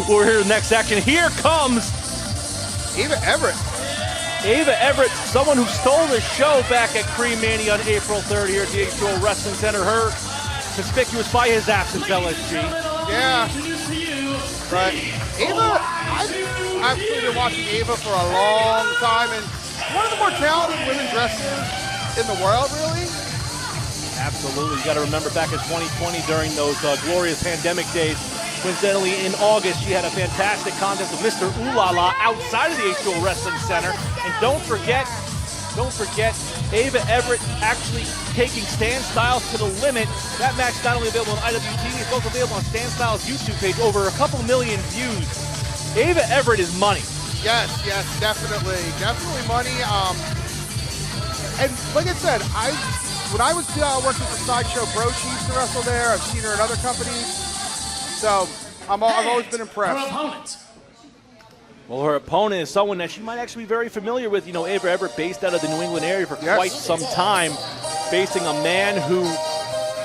We're here next action. Here comes Ava Everett. Ava Everett, someone who stole the show back at Cream Mania on April 3rd here at the H2O Wrestling Center. Her conspicuous by his absence, LSG. Yeah. But Ava, I've actually been watching Ava for a long time, and one of the more talented women's wrestlers in the world, really. Absolutely. You got to remember back in 2020 during those glorious pandemic days, coincidentally in August, she had a fantastic contest with Mr. Ooh La La outside of the H2O Wrestling Center. And don't forget, Ava Everett actually taking Stan Styles to the limit. That match not only available on IWTV, it's also available on Stan Styles' YouTube page, over a couple million views. Ava Everett is money. Yes, definitely money. And like I said, when I was working for Sideshow Pro, she used to wrestle there. I've seen her in other companies, so I've always been impressed. Well, her opponent is someone that she might actually be very familiar with. You know, Ava Everett, based out of the New England area for quite some time, facing a man who,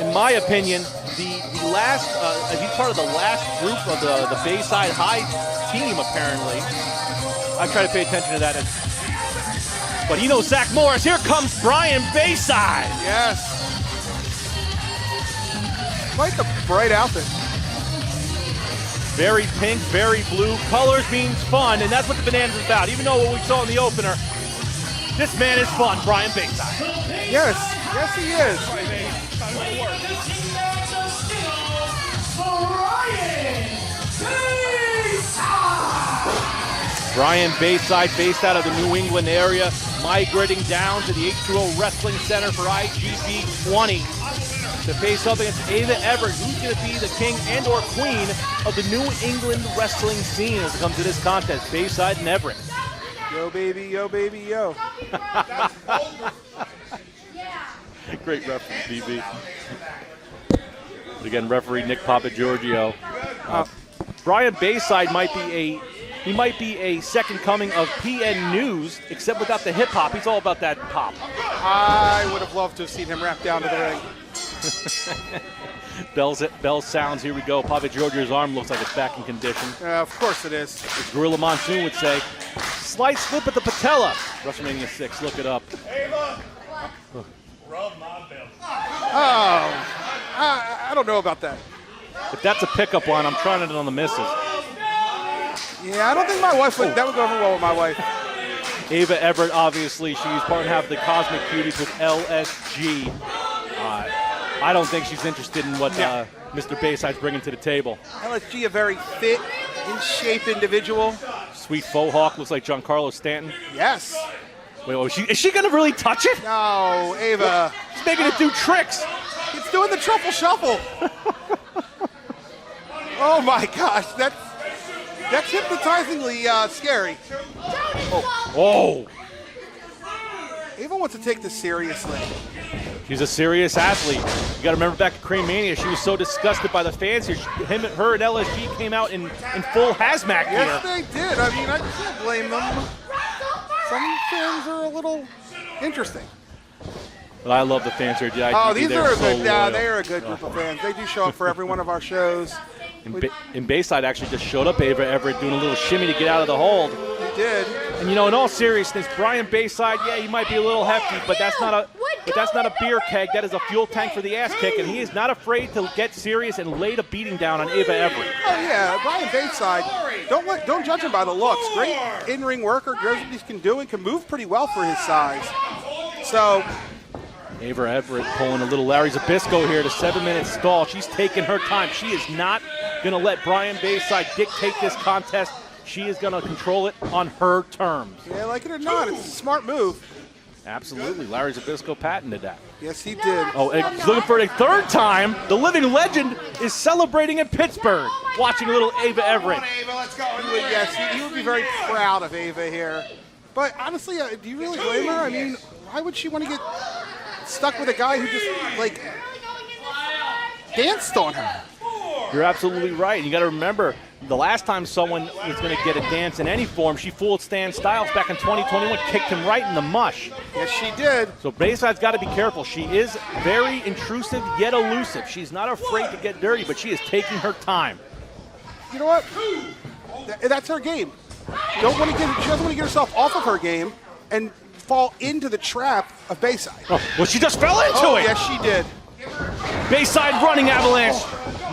in my opinion, the last, he's part of the last group of the Bayside High team, apparently. I try to pay attention to that. But you know Zach Morris. Here comes Brian Bayside. Yes. Quite the bright outfit. Very pink, very blue. Colors means fun, and that's what the Bonanza is about. Even though what we saw in the opener, this man is fun, Brian Bayside. Yes he is. Brian Bayside, based out of the New England area, migrating down to the H2O Wrestling Center for IGB 20 to face up against Ava Everett, who's going to be the king and or queen of the New England wrestling scene as it comes to this contest. Bayside and Everett. Yo, baby, yo, baby, yo. Great reference, BB. But again, referee Nick Papagiorgio. Brian Bayside might be a second coming of PN News, except without the hip hop. He's all about that pop. I would have loved to have seen him wrap down to the ring. Bell sounds, here we go. Papagiorgio's arm looks like it's back in condition. Of course it is. As Gorilla Monsoon would say, slight slip at the patella. WrestleMania 6, look it up. Ava, rub my belly. Oh, I don't know about that. If that's a pickup line, I'm trying it on the misses. Yeah, I don't think my wife would. That would go over well with my wife. Ava Everett, obviously, she's part of half of the Cosmic Cuties with LSG. I don't think she's interested in what Mr. Bayside's bringing to the table. LSG, a very fit, in shape individual. Sweet faux hawk, looks like Giancarlo Stanton. Yes. Wait, is she going to really touch it? No, Ava. She's making it do tricks. It's doing the truffle shuffle. Oh my gosh, that's hypnotizingly scary. Oh. Ava wants to take this seriously. She's a serious athlete. You got to remember back at Cream Mania, she was so disgusted by the fans here. Her and LSG came out in full hazmat gear. Yes, they did. I mean, I can't blame them. Some fans are a little interesting. But I love the fans here. These are a good. Yeah, they are a good group of fans. They do show up for every one of our shows. And Bayside actually just showed up. Ava Everett doing a little shimmy to get out of the hold. He did. And you know, in all seriousness, Brian Bayside, yeah, he might be a little hefty, but that's not a beer keg. That is a fuel tank for the ass kick, and he is not afraid to get serious and lay the beating down on Ava Everett. Oh yeah, Brian Bayside. Don't judge him by the looks. Great in-ring worker. Knows what he can do and can move pretty well for his size. So. Ava Everett pulling a little Larry Zbyszko here to 7-minute stall. She's taking her time. She is not going to let Brian Bayside dictate this contest. She is going to control it on her terms. Yeah, like it or not, it's a smart move. Absolutely. Larry Zbyszko patented that. Yes, he did. Oh, and he's looking for a third time. The living legend is celebrating in Pittsburgh, watching a little Ava Everett. Come on, Ava, let's go. Yes, he would be very proud of Ava here. But honestly, do you really blame her? I mean, why would she want to get stuck with a guy who just, like, danced on her? You're absolutely right. You got to remember, the last time someone was going to get a dance in any form, she fooled Stan Styles back in 2021, kicked him right in the mush. Yes, she did. So Bayside's got to be careful. She is very intrusive yet elusive. She's not afraid to get dirty, but she is taking her time. you know what? That's her game. She doesn't want to get herself off of her game and fall into the trap of Bayside. Oh, well, she just fell into it. Yes, she did. Bayside running avalanche.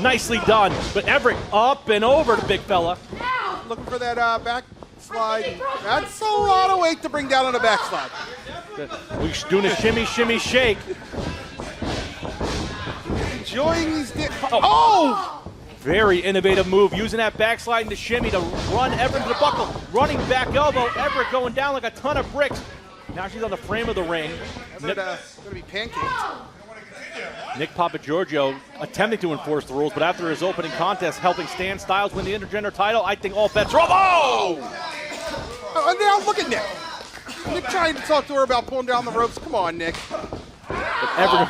Nicely done. But Everett up and over the big fella. Looking for that backslide. That's a lot of weight to bring down on a backslide. We're doing a shimmy, shimmy, shake. Enjoying these. Oh! Very innovative move, using that backslide and the shimmy to run Everett to the buckle. Running back elbow, Everett going down like a ton of bricks. Now she's on the frame of the ring. Everett going to be pancaked. Nick Papagiorgio attempting to enforce the rules, but after his opening contest helping Stan Styles win the intergender title, I think all bets are off. Oh! Now look at Nick. Nick trying to talk to her about pulling down the ropes. Come on, Nick. But Everett,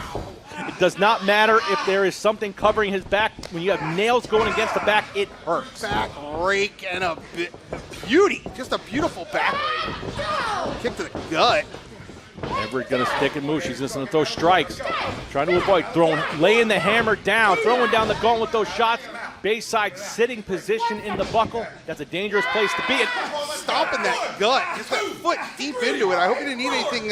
it does not matter if there is something covering his back. When you have nails going against the back, it hurts. Back rake and a beauty. Just a beautiful back rake. Kick to the gut. Everett gonna stick and move. She's just gonna throw strikes. Trying to avoid laying the hammer down, throwing down the gauntlet with those shots. Bayside sitting position in the buckle. That's a dangerous place to be. Stomping that gut, just that foot deep into it. I hope you didn't eat anything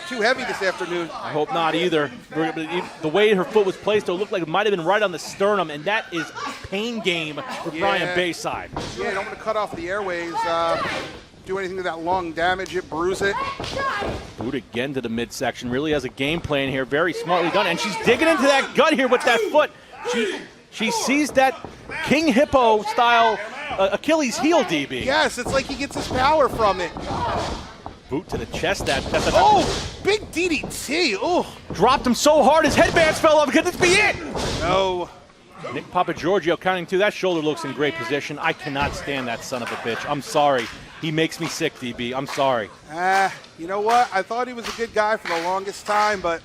too heavy this afternoon. I hope not either. The way her foot was placed, it looked like it might have been right on the sternum, and that is pain game for Brian Bayside. Yeah, don't want to cut off the airways. Do anything to that lung, damage it, bruise it. Boot again to the midsection. Really has a game plan here. Very smartly done. And she's digging into that gut here with that foot. She sees that King Hippo style Achilles heel, DB. Yes, it's like he gets his power from it. Boot to the chest. Big DDT. Oh, dropped him so hard his headbands fell off. Could this be it? No. Nick Papagiorgio counting two. That shoulder looks in great position. I cannot stand that son of a bitch. I'm sorry. He makes me sick, DB. I'm sorry. You know what? I thought he was a good guy for the longest time, but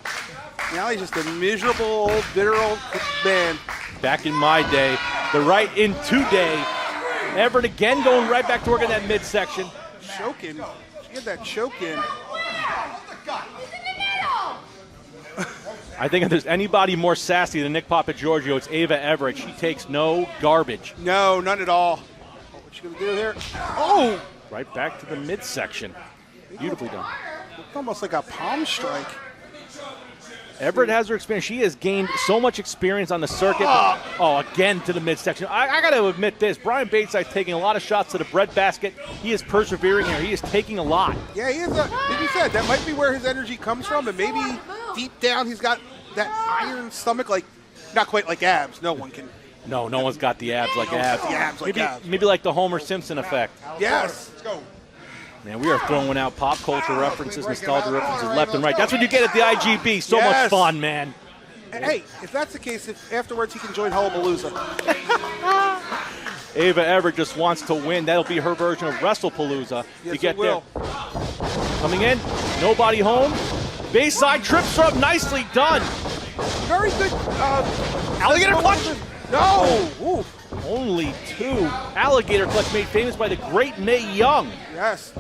now he's just a miserable, old, bitter old man. Back in my day, the right in today. Everett again going right back to work in that midsection. Choking. She had that choke in. I think if there's anybody more sassy than Nick Papagiorgio, it's Ava Everett. She takes no garbage. No, none at all. What you gonna do here? Oh! Right back to the midsection. Beautifully done. It's almost like a palm strike. Everett has her experience. She has gained so much experience on the circuit. Oh, again to the midsection. I got to admit this. Brian Bayside taking a lot of shots to the breadbasket. He is persevering here. He is taking a lot. Yeah, he is. Like you said, that might be where his energy comes from, and maybe deep down he's got that iron stomach, like not quite like abs. No one can. No one's got the abs like abs. Maybe like the Homer Simpson effect. Yes. Let's go. Man, we are throwing out pop culture references, nostalgia references left and right. That's what you get at the IGB. So much fun, man. Hey, if that's the case, if afterwards he can join Hullabalooza. Ava Everett just wants to win. That'll be her version of WrestlePalooza. Yes, to get it will. there. Coming in, nobody home. Bayside trips her up, nicely done. Very good. Alligator clutch. No. Ooh. Only two. Alligator clutch made famous by the great Mae Young. Yes.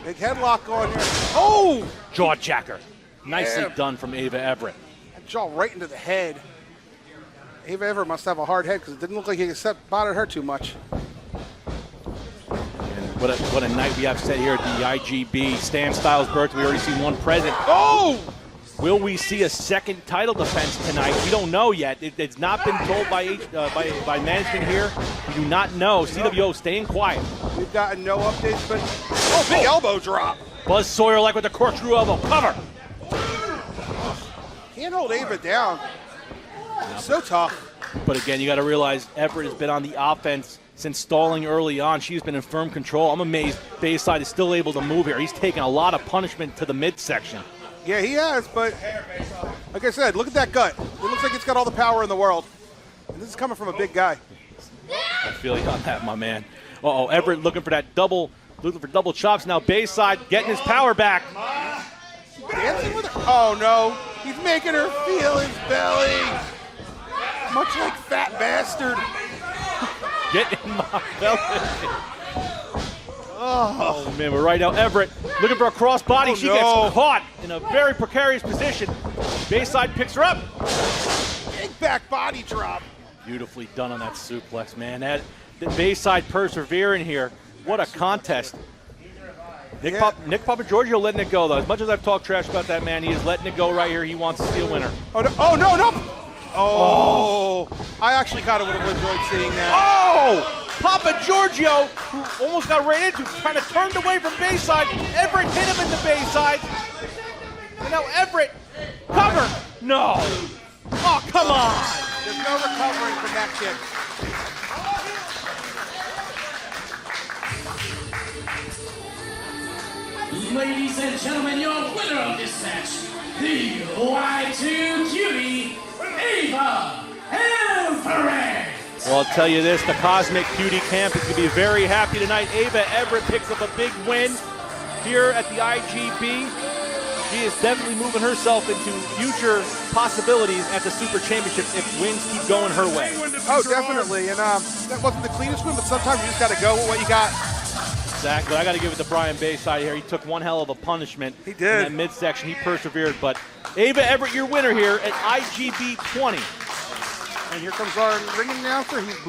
Big headlock on here. Oh! Jaw jacker. Nicely done from Ava Everett. That jaw right into the head. Ava Everett must have a hard head because it didn't look like he bothered her too much. And what a night we have set here at the IGB. Stan Styles' birthday. We already see one present. Oh! Will we see a second title defense tonight? We don't know yet. It's not been told by management here. We do not know. CWO staying quiet. We've gotten no updates, but big elbow drop. Buzz Sawyer like with the corkscrew elbow. Cover. Can't hold Ava down. So tough. But again, you got to realize Everett has been on the offense since stalling early on. She's been in firm control. I'm amazed Bayside is still able to move here. He's taken a lot of punishment to the midsection. Yeah, he has, but like I said, look at that gut. It looks like it's got all the power in the world. And this is coming from a big guy. I feel you on that, my man. Uh-oh, Everett looking for double chops. Now Bayside getting his power back. Dancing with her? Oh, no. He's making her feel his belly. Much like Fat Bastard. Get in my belly. Oh, man, we're right now. Everett looking for a crossbody. She gets caught in a very precarious position. Bayside picks her up. Big back body drop. Beautifully done on that suplex, man. Bayside persevering here. What a contest. Nick Yeah. Papagiorgio letting it go, though. As much as I've talked trash about that man, he is letting it go right here. He wants to see a winner. Oh, no. Oh, no, no. Oh. I actually kind of would have enjoyed seeing that. Oh! Papagiorgio, who almost got ran into, kind of turned away from Bayside. Everett hit him in the Bayside. And now Everett, cover. No. Oh, come on. There's no recovering from that kick. Ladies and gentlemen, your winner of this match, the Y2 Cutie, Ava Everett. Well, I'll tell you this, the Cosmic Cutie Camp is going to be very happy tonight. Ava Everett picks up a big win here at the IGB. She is definitely moving herself into future possibilities at the Super Championship if wins keep going her way. Oh, definitely. And that wasn't the cleanest win, but sometimes you just got to go with what you got. Exactly. I got to give it to Brian Bayside here. He took one hell of a punishment. He did. In that midsection. He persevered. But Ava Everett, your winner here at IGB 20. And here comes our ring announcer. He's